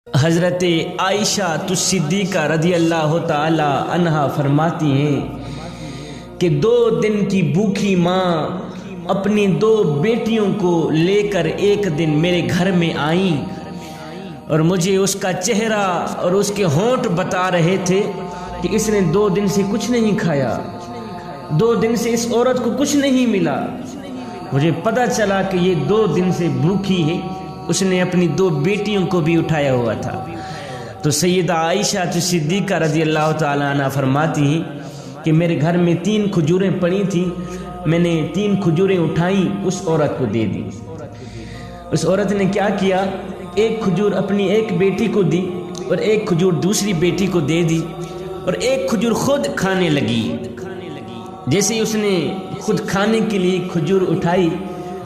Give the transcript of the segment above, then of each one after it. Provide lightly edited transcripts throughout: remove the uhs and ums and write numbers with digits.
حضرت عائشہ صدیقہ رضی اللہ تعالی عنہا فرماتی ہیں کہ 2 دن کی بھوکی ماں اپنی 2 بیٹیوں کو لے کر ایک دن میرے گھر میں آئیں اور مجھے اس کا چہرہ اور اس کے ہونٹ بتا رہے تھے کہ اس نے 2 دن سے کچھ نہیں کھایا، 2 دن سے اس عورت کو کچھ نہیں ملا۔ مجھے پتہ چلا کہ یہ 2 دن سے بھوکی ہے۔ اس نے اپنی 2 بیٹیوں کو بھی اٹھایا ہوا تھا۔ تو سیدہ عائشہ صدیقہ رضی اللہ تعالیٰ عنہ فرماتی ہیں کہ میرے گھر میں 3 کھجوریں پڑی تھیں، میں نے 3 کھجوریں اٹھائیں، اس عورت کو دے دی۔ اس عورت نے کیا کیا، 1 کھجور اپنی ایک بیٹی کو دی اور 1 کھجور دوسری بیٹی کو دے دی اور 1 کھجور خود کھانے لگی۔ جیسے اس نے خود کھانے کے لیے کھجور اٹھائی،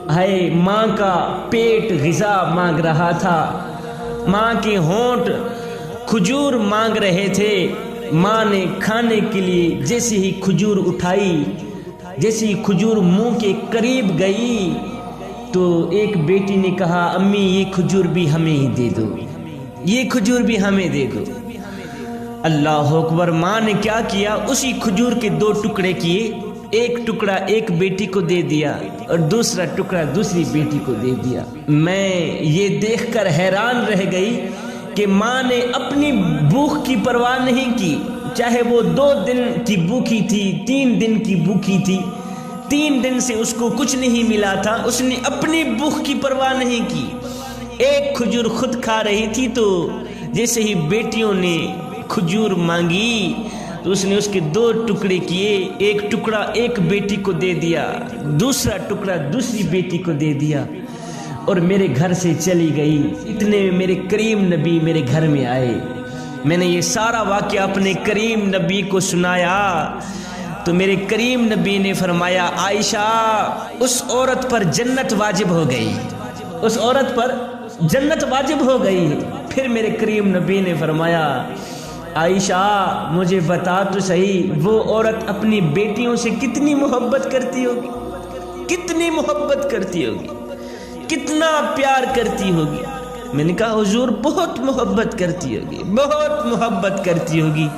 ہائے ماں کا پیٹ غذا مانگ رہا تھا، ماں کے ہونٹ کھجور مانگ رہے تھے۔ ماں نے کھانے کے لیے جیسے ہی کھجور اٹھائی، جیسے ہی کھجور منہ کے قریب گئی تو ایک بیٹی نے کہا، امی یہ کھجور بھی ہمیں ہی دے دو، یہ کھجور بھی ہمیں دے دو۔ اللہ اکبر! ماں نے کیا کیا، اسی کھجور کے 2 ٹکڑے کیے، ایک ٹکڑا ایک بیٹی کو دے دیا اور دوسرا ٹکڑا دوسری بیٹی کو دے دیا۔ میں یہ دیکھ کر حیران رہ گئی کہ ماں نے اپنی بھوک کی پرواہ نہیں کی، چاہے وہ 2 دن کی بھوکی تھی، 3 دن کی بھوکی تھی، 3 دن سے اس کو کچھ نہیں ملا تھا، اس نے اپنی بھوک کی پرواہ نہیں کی۔ ایک کھجور خود کھا رہی تھی تو جیسے ہی بیٹیوں نے کھجور مانگی تو اس نے اس کے 2 ٹکڑے کیے، ایک ٹکڑا ایک بیٹی کو دے دیا، دوسرا ٹکڑا دوسری بیٹی کو دے دیا اور میرے گھر سے چلی گئی۔ اتنے میں میرے کریم نبی میرے گھر میں آئے۔ میں نے یہ سارا واقعہ اپنے کریم نبی کو سنایا تو میرے کریم نبی نے فرمایا، عائشہ اس عورت پر جنت واجب ہو گئی، اس عورت پر جنت واجب ہو گئی۔ پھر میرے کریم نبی نے فرمایا، عائشہ مجھے بتا تو صحیح، وہ عورت اپنی بیٹیوں سے کتنی محبت کرتی ہوگی، کتنی محبت کرتی ہوگی، کتنا پیار کرتی ہوگی۔ میں نے کہا حضور بہت محبت کرتی ہوگی، بہت محبت کرتی ہوگی۔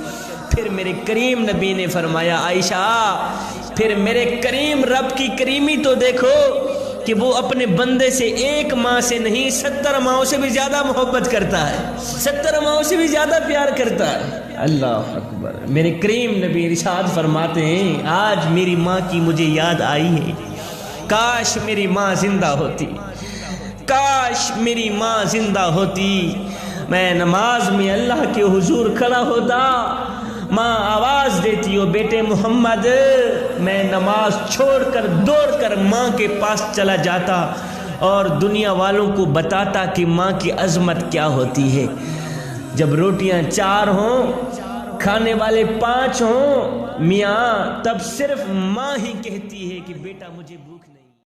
پھر میرے کریم نبی نے فرمایا، عائشہ پھر میرے کریم رب کی کریمی تو دیکھو کہ وہ اپنے بندے سے 1 ماں سے نہیں 70 ماؤں سے بھی زیادہ محبت کرتا ہے، 70 ماؤں سے بھی زیادہ پیار کرتا ہے۔ اللہ اکبر! میرے کریم نبی ارشاد فرماتے ہیں، آج میری ماں کی مجھے یاد آئی ہے، کاش میری ماں زندہ ہوتی، کاش میری ماں زندہ ہوتی، میں نماز میں اللہ کے حضور کھڑا ہوتا، ماں آواز دیتی ہو، بیٹے محمد، میں نماز چھوڑ کر دوڑ کر ماں کے پاس چلا جاتا اور دنیا والوں کو بتاتا کہ ماں کی عظمت کیا ہوتی ہے۔ جب روٹیاں 4 ہوں، کھانے والے 5 ہوں میاں، تب صرف ماں ہی کہتی ہے کہ بیٹا مجھے بھوک نہیں۔